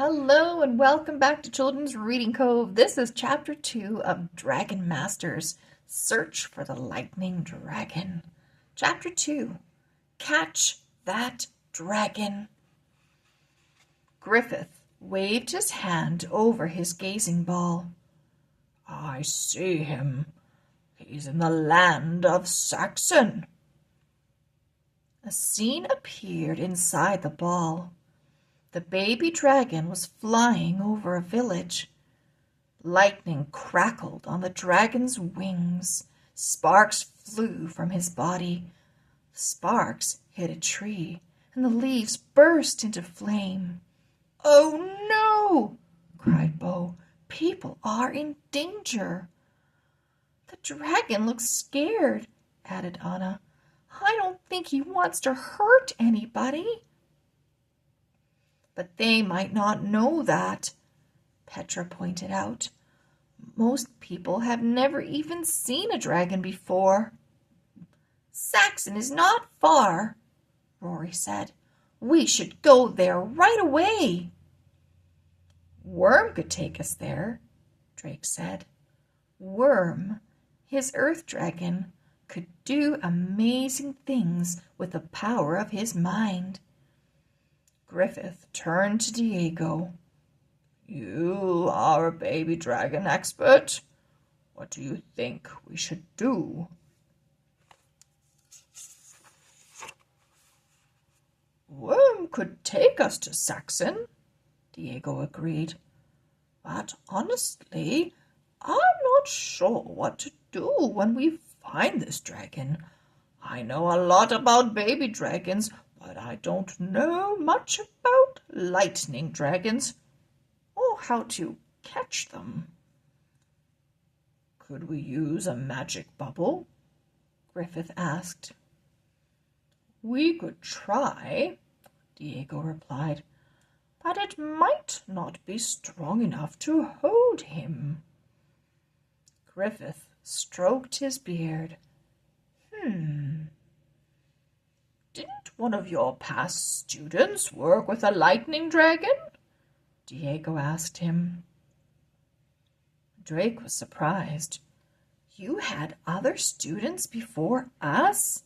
Hello and welcome back to Children's Reading Cove. This is Chapter 2 of Dragon Masters, Search for the Lightning Dragon. Chapter 2, Catch That Dragon. Griffith waved his hand over his gazing ball. I see him. He's in the land of Saxon. A scene appeared inside the ball. The baby dragon was flying over a village. Lightning crackled on the dragon's wings. Sparks flew from his body. The sparks hit a tree, and the leaves burst into flame. "Oh no!" cried Bo. "People are in danger." "The dragon looks scared," added Anna. "I don't think he wants to hurt anybody." "But they might not know that," Petra pointed out. "Most people have never even seen a dragon before." "Saxon is not far," Rory said. "We should go there right away." "Worm could take us there," Drake said. Worm, his earth dragon, could do amazing things with the power of his mind. Griffith turned to Diego. "You are a baby dragon expert. What do you think we should do?" "Worm could take us to Saxon," Diego agreed. "But honestly, I'm not sure what to do when we find this dragon. I know a lot about baby dragons, but I don't know much about lightning dragons, or how to catch them." "Could we use a magic bubble?" Griffith asked. "We could try," Diego replied, "but it might not be strong enough to hold him." Griffith stroked his beard. "Didn't one of your past students work with a lightning dragon?" Diego asked him. Drake was surprised. "You had other students before us?"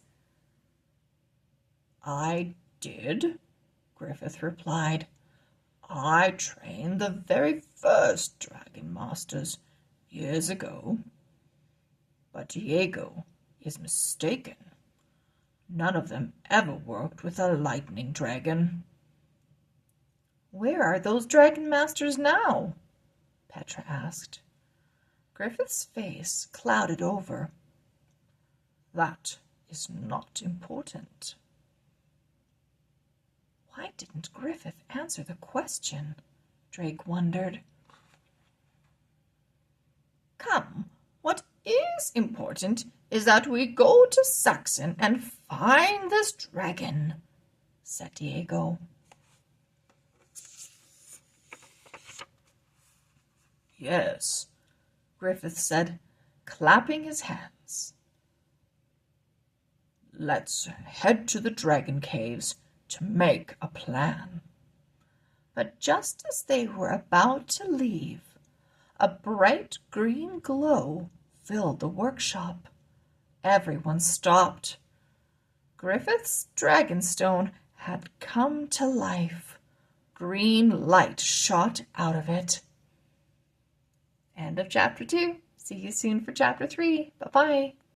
"I did," Griffith replied. "I trained the very first dragon masters years ago. But Diego is mistaken. None of them ever worked with a lightning dragon." "Where are those dragon masters now?" Petra asked. Griffith's face clouded over. "That is not important." Why didn't Griffith answer the question? Drake wondered. "Come, what is important is that we go to Saxon and find this dragon," said Diego. "Yes," Griffith said, clapping his hands. "Let's head to the dragon caves to make a plan." But just as they were about to leave, a bright green glow filled the workshop. Everyone stopped. Griffith's dragonstone had come to life. Green light shot out of it. End of Chapter 2. See you soon for Chapter 3. Bye-bye.